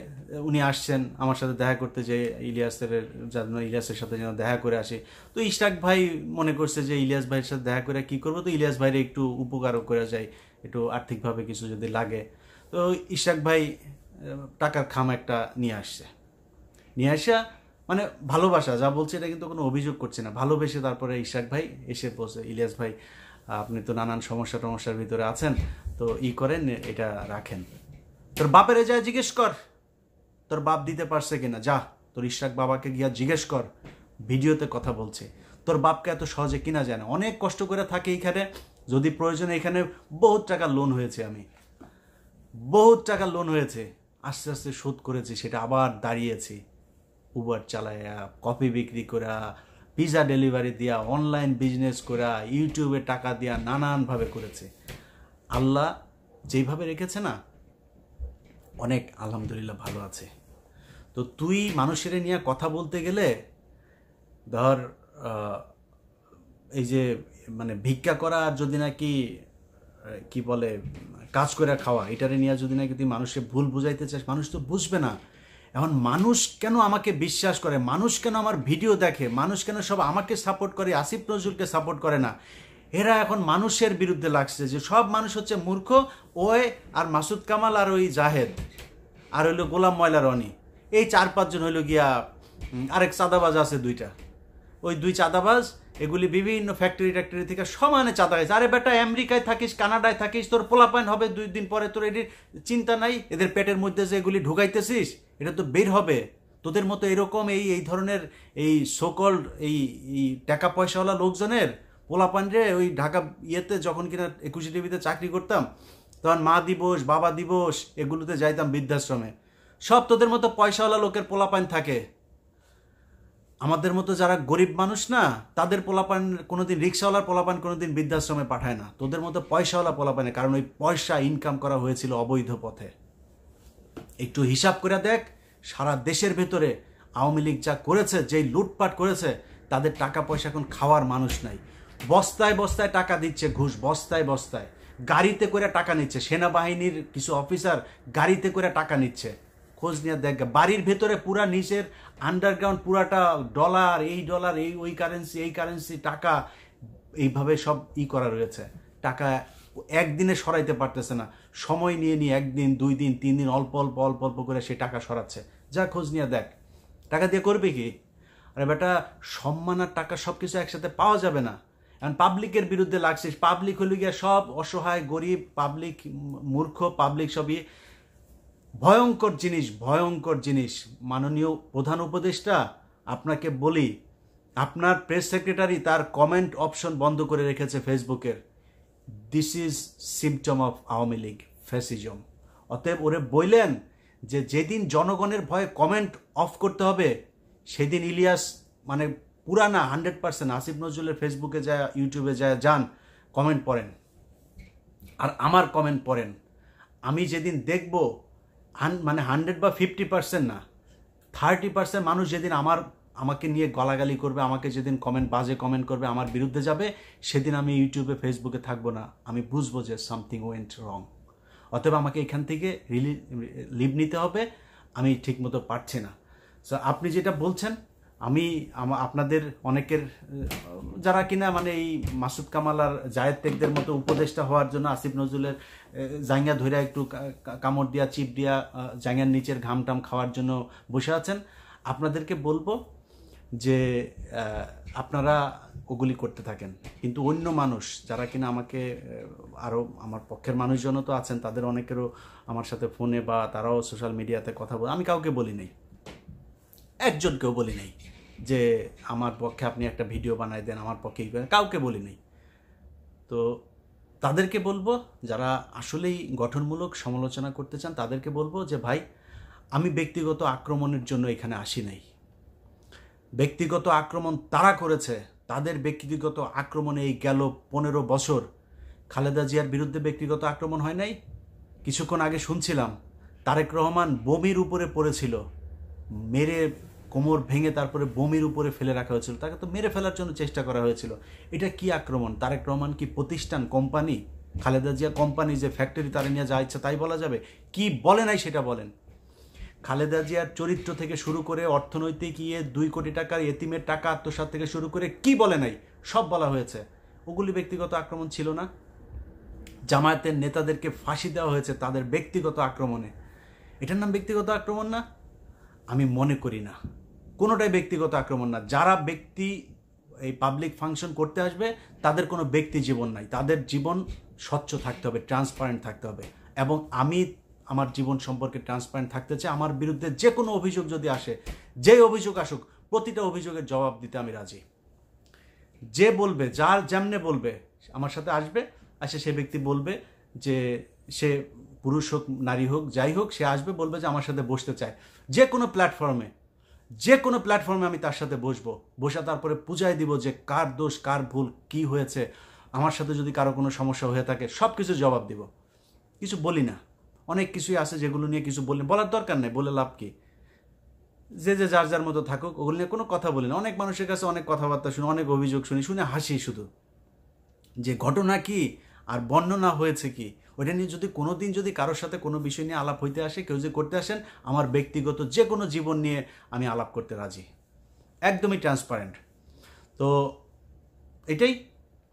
উনি আসছেন আমার সাথে দেখা করতে, যে ইলিয়াসের সাথে যেন দেখা করে আসে। তো ইশরাক ভাই মনে করছে যে ইলিয়াস ভাইয়ের সাথে দেখা করে কি করবো, তো ইলিয়াস ভাইরে একটু উপকারও করে যায়, একটু আর্থিকভাবে কিছু যদি লাগে। তো ইশরাক ভাই টাকার খাম একটা নিয়ে আসছে, নিয়ে আসা মানে ভালোবাসা, যা বলছে এটা কিন্তু কোনো অভিযোগ করছে না, ভালোবেসে তারপরে ইশরাক ভাই এসে বলছে, ইলিয়াস ভাই আপনি তো নানান সমস্যার ভিতরে আছেন, তো করেন, এটা রাখেন। তোর বাপের যায় জিজ্ঞেস কর তোর বাপ দিতে পারছে কিনা, যা তোর ইশরাক বাবাকে গিয়া জিজ্ঞেস কর, ভিডিওতে কথা বলছে। তোর বাপকে এত সহজে কিনা যায় না, অনেক কষ্ট করে থাকে এইখানে, যদি প্রয়োজনে এখানে বহুত টাকা লোন হয়েছে, আমি বহুত টাকা লোন হয়েছে, আস্তে আস্তে শোধ করেছি, সেটা আবার দাঁড়িয়েছি, উবার চালায়া, কফি বিক্রি করা, পিজা ডেলিভারি দিয়া, অনলাইন বিজনেস করা, ইউটিউবে টাকা দিয়া, নানানভাবে করেছে। আল্লাহ যেইভাবে রেখেছে না, অনেক আলহামদুলিল্লাহ ভালো আছে। তো তুই মানুষের নিয়ে কথা বলতে গেলে ধর এই যে মানে ভিক্ষা করা, আর যদি নাকি কি বলে কাজ করে খাওয়া, এটারে নিয়ে যদি নাকি তুই মানুষকে ভুল বুঝাইতে চাস, মানুষ তো বুঝবে না। এখন মানুষ কেন আমাকে বিশ্বাস করে, মানুষ কেন আমার ভিডিও দেখে, মানুষ কেন সব আমাকে সাপোর্ট করে, আসিফ নজরুলকে সাপোর্ট করে না, এরা এখন মানুষের বিরুদ্ধে লাগছে যে সব মানুষ হচ্ছে মূর্খ, ওই আর মাসুদ কামাল আর ওই জাহেদ আর হইলো গোলাম ময়লা রনি, এই 4-5 জন হইলো গিয়া, আরেক চাঁদাবাজ আছে 2টা, ওই 2 চাঁদাবাজ, এগুলি বিভিন্ন ফ্যাক্টরি থেকে সমানে চাঁদা খাইছে। আরে বেটা, আমেরিকায় থাকিস, কানাডায় থাকিস, তোর পোলাপাইন হবে 2 দিন পরে, তোর এটির চিন্তা নাই, এদের পেটের মধ্যে যে এগুলি ঢুকাইতেছিস এটা তো বের হবে। তোদের মতো এরকম এই ধরনের এই সকল্ড এই টাকা পয়সাওয়ালা লোকজনের পোলাপান রে, ওই ঢাকা যখন কিনা 21 টিভিতে চাকরি করতাম, তখন মা দিবস, বাবা দিবস এগুলোতে যাইতাম বৃদ্ধাশ্রমে, সব তোদের মতো পয়সাওয়ালা লোকের পোলাপান থাকে। আমাদের মতো যারা গরিব মানুষ না, তাদের পোলাপান কোনোদিন, রিক্সাওয়ালার পোলাপান কোনোদিন বৃদ্ধাশ্রমে পাঠায় না, তোদের মতো পয়সাওয়ালা পোলাপানে, কারণ ওই পয়সা ইনকাম করা হয়েছিল অবৈধ পথে। একটু হিসাব করে দেখ, সারা দেশের ভেতরে আওয়ামী লীগ যা করেছে, যেই লুটপাট করেছে, তাদের টাকা পয়সা এখন খাওয়ার মানুষ নাই। বস্তায় বস্তায় টাকা দিচ্ছে, ঘুষ বস্তায় বস্তায়, গাড়িতে করে টাকা নিচ্ছে, সেনাবাহিনীর কিছু অফিসার গাড়িতে করে টাকা নিচ্ছে। খোঁজ নিয়ে দেখ, বাড়ির ভেতরে পুরা নিচের আন্ডারগ্রাউন্ড পুরাটা ডলার, ওই কারেন্সি টাকা, এইভাবে সব করা রয়েছে। টাকা একদিনে সরাইতে পারতেছে না, সময় নিয়ে 1 দিন 2 দিন 3 দিন অল্প অল্প করে সে টাকা সরাচ্ছে। যা খোঁজ নিয়ে দেখ, টাকা দিয়ে করবে কি? আরে বেটা, সম্মান আর টাকা সব কিছু একসাথে পাওয়া যাবে না। এখন পাবলিকের বিরুদ্ধে লাগছিস, পাবলিক হলে গিয়ে সব অসহায়, গরিব, পাবলিক মূর্খ, পাবলিক সবই ভয়ঙ্কর জিনিস। মাননীয় প্রধান উপদেষ্টা, আপনাকে বলি, আপনার প্রেস সেক্রেটারি তার কমেন্ট অপশন বন্ধ করে রেখেছে ফেসবুকের। This is symptom of Awami League fascism. অতএব ওরে বললেন যে যেদিন জনগণের ভয়ে কমেন্ট অফ করতে হবে, সেদিন ইলিয়াস মানে পুরানা 100% আসিফ নজরুলের ফেসবুকে যায়, ইউটিউবে যায়, যান কমেন্ট পড়েন, আর আমার কমেন্ট পড়েন। আমি যেদিন দেখব মানে 100 বা 50% না, 30% মানুষ যেদিন আমাকে নিয়ে গালাগালি করবে, আমাকে যেদিন বাজে কমেন্ট করবে, আমার বিরুদ্ধে যাবে, সেদিন আমি ইউটিউবে ফেসবুকে থাকবো না। আমি বুঝবো যে সামথিং ওয়েন্ট রং। অতএব আমাকে এখান থেকে লিভ নিতে হবে, আমি ঠিকমতো পারছি না। সো আপনি যেটা বলছেন, আমি আপনাদের অনেকের যারা কিনা মানে এই মাসুদ কামাল আর জায়েদ টেকদের মতো উপদেষ্টা হওয়ার জন্য আসিফ নজরুলের জাঙ্গা ধরে একটু কামড় দিয়া চিপ দিয়া জাঙ্গার নিচের ঘামটাম খাওয়ার জন্য বসে আছেন, আপনাদেরকে বলবো যে আপনারা ওগুলি করতে থাকেন। কিন্তু অন্য মানুষ যারা কিনা আমাকে আরও আমার পক্ষের মানুষজনও তো আছেন, তাদের অনেকেরও আমার সাথে ফোনে বা তারাও সোশ্যাল মিডিয়াতে কথা বলে, আমি কাউকে বলি নাই, একজনকেও বলি নাই যে আমার পক্ষে আপনি একটা ভিডিও বানাই দেন, আমার পক্ষে কাউকে বলি নাই। তো তাদেরকে বলবো, যারা আসলেই গঠনমূলক সমালোচনা করতে চান তাদেরকে বলবো যে ভাই, আমি ব্যক্তিগত আক্রমণের জন্য এখানে আসি নাই। ব্যক্তিগত আক্রমণ তারা করেছে, তাদের ব্যক্তিগত আক্রমণে এই গেল 15 বছর খালেদা জিয়ার বিরুদ্ধে ব্যক্তিগত আক্রমণ হয় নাই। কিছুক্ষণ আগে শুনছিলাম তারেক রহমান বমির উপরে পড়েছিল, মেরে কোমর ভেঙে তারপরে বমির উপরে ফেলে রাখা হয়েছিল, তাকে তো মেরে ফেলার জন্য চেষ্টা করা হয়েছিল। এটা কি আক্রমণ? তারেক রহমান কি প্রতিষ্ঠান, কোম্পানি? খালেদা জিয়া কোম্পানি যে ফ্যাক্টরি, তারা নিয়ে যা ইচ্ছা তাই বলা যাবে? কি বলে নাই সেটা বলেন। খালেদা জিয়ার চরিত্র থেকে শুরু করে অর্থনৈতিক 2 কোটি টাকার এতিমের টাকা আত্মসাৎ থেকে শুরু করে কি বলে নাই সব বলা হয়েছে। ওগুলি ব্যক্তিগত আক্রমণ ছিল না? জামায়াতের নেতাদেরকে ফাঁসি দেওয়া হয়েছে তাদের ব্যক্তিগত আক্রমণে, এটার নাম ব্যক্তিগত আক্রমণ না? আমি মনে করি না, কোনোটাই ব্যক্তিগত আক্রমণ না। যারা ব্যক্তি এই পাবলিক ফাংশন করতে আসবে তাদের কোনো ব্যক্তি জীবন নাই, তাদের জীবন স্বচ্ছ থাকতে হবে, ট্রান্সপারেন্ট থাকতে হবে। এবং আমি আমার জীবন সম্পর্কে ট্রান্সপারেন্ট থাকতে চাই। আমার বিরুদ্ধে যে কোনো অভিযোগ যদি আসে, যে অভিযোগ আসুক, প্রতিটা অভিযোগের জবাব দিতে আমি রাজি। যে বলবে, যার যেমনে বলবে, আমার সাথে আসবে, আসে সে ব্যক্তি বলবে যে সে পুরুষ হোক নারী হোক যাই হোক, সে আসবে বলবে যে আমার সাথে বসতে চায়। যে কোনো প্ল্যাটফর্মে আমি তার সাথে বসবো, বসে তারপরে পূজায় দিব যে কার দোষ কার ভুল কি হয়েছে, আমার সাথে যদি কারো কোনো সমস্যা হয়ে থাকে সব কিছু জবাব দিব। কিছু বলি না, অনেক কিছুই আছে যেগুলো নিয়ে কিছু বলার দরকার নেই, বলে লাভ কি? যে যার যার মতো থাকুক, ওগুলো নিয়ে কোনো কথা বলি না। অনেক মানুষের কাছে অনেক কথাবার্তা শুনি, অনেক অভিযোগ শুনে হাসি শুধু। যে ঘটনা কি আর বর্ণনা হয়েছে কি, ওইটা নিয়ে যদি কোনো দিন যদি কারোর সাথে কোনো বিষয় নিয়ে আলাপ হইতে আসে, কেউ যদি করতে আসেন, আমার ব্যক্তিগত যে কোনো জীবন নিয়ে আমি আলাপ করতে রাজি, একদমই ট্রান্সপারেন্ট। তো এটাই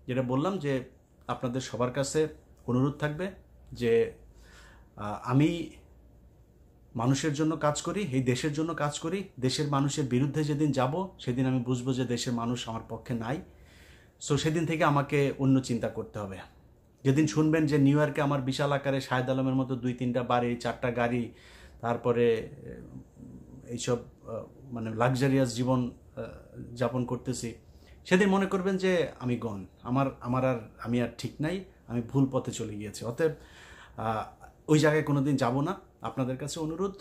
যেটা বললাম, যে আপনাদের সবার কাছে অনুরোধ থাকবে যে আমি মানুষের জন্য কাজ করি, এই দেশের জন্য কাজ করি। দেশের মানুষের বিরুদ্ধে যেদিন যাব, সেদিন আমি বুঝবো যে দেশের মানুষ আমার পক্ষে নাই। সো সেদিন থেকে আমাকে অন্য চিন্তা করতে হবে। যেদিন শুনবেন যে নিউ ইয়র্কে আমার বিশাল আকারে শাহেদ আলমের মতো 2-3টা বাড়ি, 4টা গাড়ি, তারপরে এইসব মানে লাক্সারিয়াস জীবন যাপন করতেছি, সেদিন মনে করবেন যে আমি গন, আমি আর ঠিক নাই, আমি ভুল পথে চলে গিয়েছি। অতএব ওই জায়গায় কোনো দিন যাবো না। আপনাদের কাছে অনুরোধ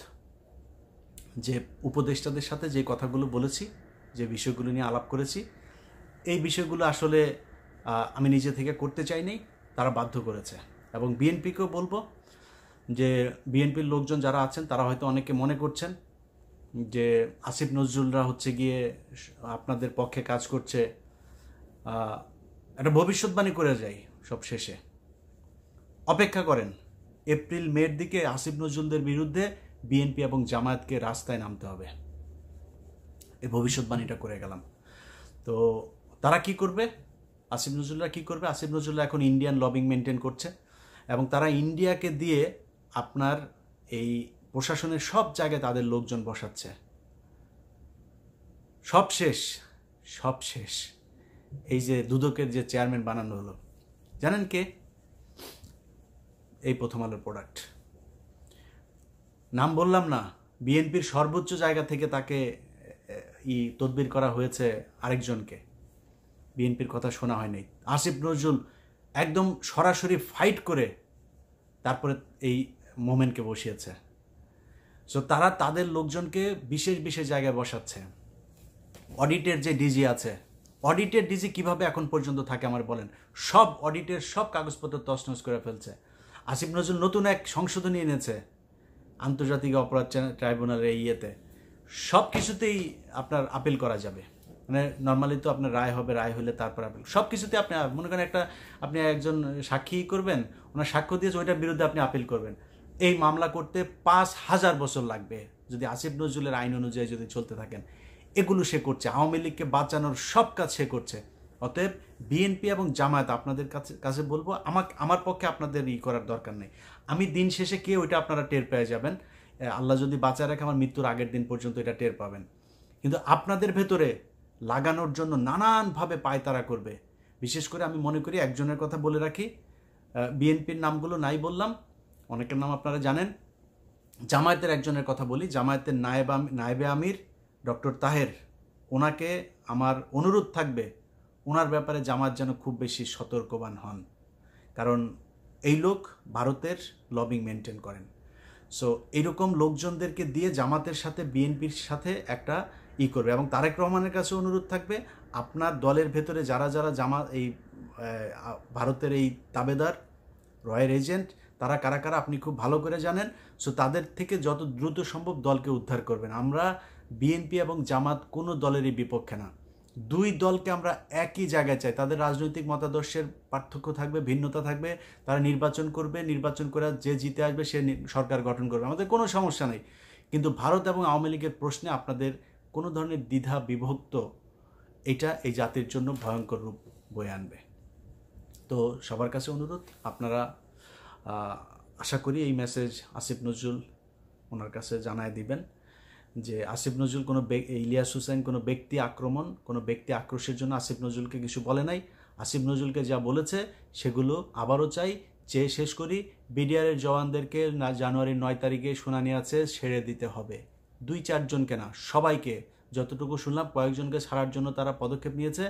যে উপদেষ্টাদের সাথে যে কথাগুলো বলেছি, যে বিষয়গুলো নিয়ে আলাপ করেছি, এই বিষয়গুলো আসলে আমি নিজে থেকে করতে চাইনি, তারা বাধ্য করেছে। এবং বিএনপিকেও বলবো যে বিএনপির লোকজন যারা আছেন তারা হয়তো অনেকে মনে করছেন যে আসিফ নজরুলরা হচ্ছে গিয়ে আপনাদের পক্ষে কাজ করছে, একটা ভবিষ্যৎবাণী করে যাই সব শেষে। অপেক্ষা করেন, এপ্রিল মের দিকে আসিফ নজরুলদের বিরুদ্ধে বিএনপি এবং জামায়াতকে রাস্তায় নামতে হবে, এই ভবিষ্যৎবাণীটা করে গেলাম। তো তারা কি করবে, আসিফ নজরুলরা কি করবে? আসিফ নজরুলরা এখন ইন্ডিয়ান লবিং মেনটেন করছে এবং তারা ইন্ডিয়াকে দিয়ে আপনার এই প্রশাসনের সব জায়গায় তাদের লোকজন বসাচ্ছে। সব শেষ। এই যে দুদকের যে চেয়ারম্যান বানানো হলো, জানেন কে? এই প্রথম আলোর প্রোডাক্ট। নাম বললাম না, বিএনপির সর্বোচ্চ জায়গা থেকে তাকে তদবির করা হয়েছে আরেকজনকে, বিএনপির কথা শোনা হয়নি। আসিফ নজরুল একদম সরাসরি ফাইট করে তারপরে এই মোমেন্টকে বসিয়েছে। সো তারা তাদের লোকজনকে বিশেষ জায়গায় বসাচ্ছে। অডিটের যে ডিজি আছে, অডিটের ডিজি কিভাবে এখন পর্যন্ত থাকে আমার বলেন? সব অডিটের সব কাগজপত্র তছনছ করে ফেলছে। আসিফ নজরুল নতুন এক সংশোধনী এনেছে, আন্তর্জাতিক অপরাধ ট্রাইব্যুনালের ইয়েতে সব কিছুতেই আপনার আপিল করা যাবে। মানে নর্মালি তো আপনার রায় হবে, রায় হলে তারপর আপিল, সব কিছুতে আপনি মনে করেন আপনি একজন সাক্ষী করবেন, ওনার সাক্ষ্য দিয়েছে, ওইটার বিরুদ্ধে আপনি আপিল করবেন, এই মামলা করতে 5000 বছর লাগবে যদি আসিফ নজরুলের আইন অনুযায়ী যদি চলতে থাকেন। এগুলো সে করছে, আওয়ামী লীগকে বাঁচানোর সব কাজ সে করছে। অতএব বিএনপি এবং জামায়াত আপনাদের কাছে বলবো, আমার পক্ষে আপনাদের করার দরকার নেই। আমি দিন শেষে কে ওইটা আপনারা টের পেয়ে যাবেন। আল্লাহ যদি বাঁচায় রাখে আমার মৃত্যুর আগের দিন পর্যন্ত এটা টের পাবেন। কিন্তু আপনাদের ভেতরে লাগানোর জন্য নানানভাবে পায়তারা করবে। বিশেষ করে আমি মনে করি, একজনের কথা বলে রাখি, বিএনপির নামগুলো নাই বললাম, অনেকের নাম আপনারা জানেন। জামায়াতের একজনের কথা বলি, জামায়াতের নায়েবে আমির ডক্টর তাহের, ওনাকে আমার অনুরোধ থাকবে ওনার ব্যাপারে জামায়াত যেন খুব বেশি সতর্কবান হন, কারণ এই লোক ভারতের লবিং মেনটেন করেন। সো এইরকম লোকজনদেরকে দিয়ে জামাতের সাথে বিএনপির সাথে একটা করবে। এবং তারেক রহমানের কাছে অনুরোধ থাকবে, আপনার দলের ভেতরে যারা যারা এই ভারতের এই তাবেদার রয়ের এজেন্ট, তারা কারা কারা আপনি খুব ভালো করে জানেন। সো তাদের থেকে যত দ্রুত সম্ভব দলকে উদ্ধার করবেন। আমরা বিএনপি এবং জামাত কোনো দলেরই বিপক্ষে না, দুই দলকে আমরা একই জায়গায় চাই। তাদের রাজনৈতিক মতাদর্শের পার্থক্য থাকবে, ভিন্নতা থাকবে, তারা নির্বাচন করবে, নির্বাচন করে যে জিতে আসবে সে সরকার গঠন করবে, আমাদের কোনো সমস্যা নেই। কিন্তু ভারত এবং আওয়ামী লীগের প্রশ্নে আপনাদের কোনো ধরনের দ্বিধা বিভক্ত, এটা এই জাতির জন্য ভয়ঙ্কর রূপ বয়ে আনবে। তো সবার কাছে অনুরোধ, আপনারা আশা করি এই মেসেজ আসিফ নজরুল ওনার কাছে জানায় দিবেন যে আসিফ নজরুল ইলিয়াস হুসাইন কোনো ব্যক্তি আক্রমণ, কোনো ব্যক্তি আক্রোশের জন্য আসিফ নজরুলকে কিছু বলে নাই। আসিফ নজরুলকে যা বলেছে সেগুলো আবারও চাই, চেয়ে শেষ করি। বিডিআরের জওয়ানদেরকে জানুয়ারির 9 তারিখে শুনানি আছে, ছেড়ে দিতে হবে। 2-4 জনকে না, সবাইকে। যতটুকু শুনলাম কয়েকজনকে ছাড়ার জন্য তারা পদক্ষেপ নিয়েছে।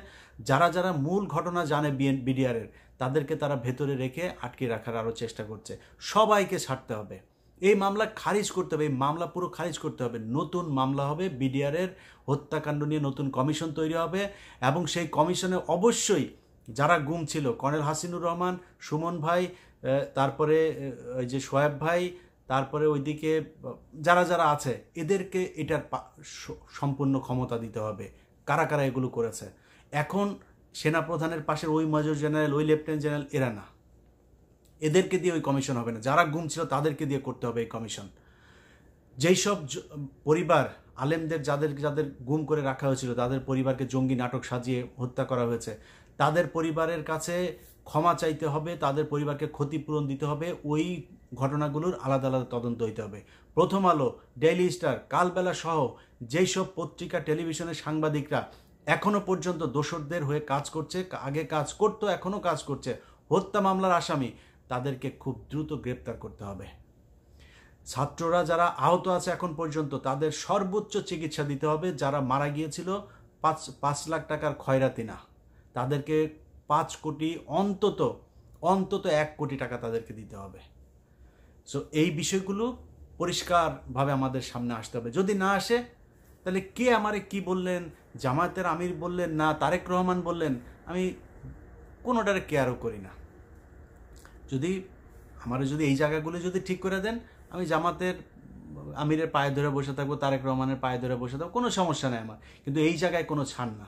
যারা যারা মূল ঘটনা জানে বিডিআরের, তাদেরকে তারা ভেতরে রেখে আটকে রাখার আরও চেষ্টা করছে। সবাইকে ছাড়তে হবে, এই মামলা খারিজ করতে হবে, এই মামলা পুরো খারিজ করতে হবে। নতুন মামলা হবে, বিডিআরের হত্যাকাণ্ড নিয়ে নতুন কমিশন তৈরি হবে, এবং সেই কমিশনে অবশ্যই যারা গুম ছিল, কর্নেল হাসিনুর রহমান, সুমন ভাই, তারপরে ওই যে সোয়েব ভাই, তারপরে ওইদিকে যারা যারা আছে, এদেরকে এটার সম্পূর্ণ ক্ষমতা দিতে হবে। কারা কারা এগুলো করেছে। এখন সেনাপ্রধানের পাশের ওই মেজর জেনারেল, ওই লেফটেন্যান্ট জেনারেল, এরা না, এদেরকে দিয়ে ওই কমিশন হবে না। যারা গুম ছিল তাদেরকে দিয়ে করতে হবে এই কমিশন। যেই সব পরিবার, আলেমদের যাদের যাদের গুম করে রাখা হয়েছিল, তাদের পরিবারকে জঙ্গি নাটক সাজিয়ে হত্যা করা হয়েছে, তাদের পরিবারের কাছে ক্ষমা চাইতে হবে, তাদের পরিবারকে ক্ষতিপূরণ দিতে হবে। ওই ঘটনাগুলোর আলাদা আলাদা তদন্ত হইতে হবে। প্রথম আলো, ডেইলি স্টার, কালবেলা সহ যেই সব পত্রিকা, টেলিভিশনের সাংবাদিকরা এখনো পর্যন্ত দোষরদের হয়ে কাজ করছে, আগে কাজ করতো, এখনো কাজ করছে, হত্যা মামলার আসামি, তাদেরকে খুব দ্রুত গ্রেপ্তার করতে হবে। ছাত্ররা যারা আহত আছে এখন পর্যন্ত, তাদের সর্বোচ্চ চিকিৎসা দিতে হবে। যারা মারা গিয়েছিল 5 লাখ টাকার খয়রাতি না, তাদেরকে 5 কোটি, অন্তত 1 কোটি টাকা তাদেরকে দিতে হবে। সো এই বিষয়গুলো পরিষ্কারভাবে আমাদের সামনে আসতে হবে। যদি না আসে, তাহলে কে আমারে কি বললেন, জামায়াতের আমির বললেন না তারেক রহমান বললেন, আমি কোনোটারে কেয়ারও করি না। যদি এই জায়গাগুলো যদি ঠিক করে দেন, আমি জামাতের আমিরের পায়ে ধরে বসে থাকবো, তারেক রহমানের পায়ে ধরে বসে থাকবো, কোনো সমস্যা নেই আমার। কিন্তু এই জায়গায় কোনো ছাড় না,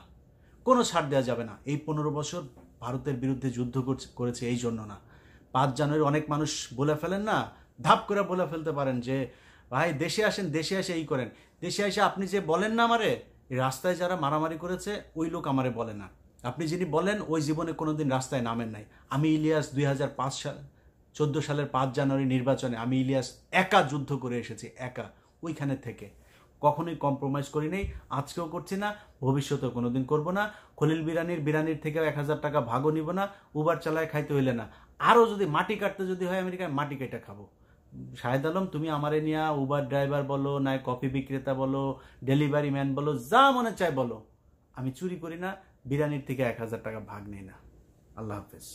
কোনো ছাড় দেওয়া যাবে না। এই 15 বছর ভারতের বিরুদ্ধে যুদ্ধ করেছে এই জন্য না। 5 জানুয়ারি অনেক মানুষ বলে ফেলেন না, ধাপ করে বলে ফেলতে পারেন যে ভাই দেশে আসেন, দেশে এসে এই করেন। দেশে এসে আপনি যে বলেন না আমারে, এই রাস্তায় যারা মারামারি করেছে ওই লোক আমারে বলে না। আপনি যিনি বলেন ওই জীবনে কোনোদিন রাস্তায় নামেন নাই। আমি ইলিয়াস 2014 সালের 5 জানুয়ারি নির্বাচনে আমি ইলিয়াস একা যুদ্ধ করে এসেছি, একা, ওইখানে থেকে কখনোই কম্প্রোমাইজ করি নাই, আজকেও করছি না, ভবিষ্যতেও কোনোদিন করব না। খলিল বিরানির থেকেও 1000 টাকা ভাগও নিব না, উবার চালায় খাইতে হইলে না। আরও যদি মাটি কাটতে যদি হয় আমেরিকায়, মাটি কেটে খাবো। শাহেদ আলম, তুমি আমারে নিয়ে উবার ড্রাইভার বলো, না কফি বিক্রেতা বলো, ডেলিভারি ম্যান বলো, যা মনে চায় বলো, আমি চুরি করি না, বিরানির থেকে 1000 টাকা ভাগ নেই না। আল্লাহ হাফেজ।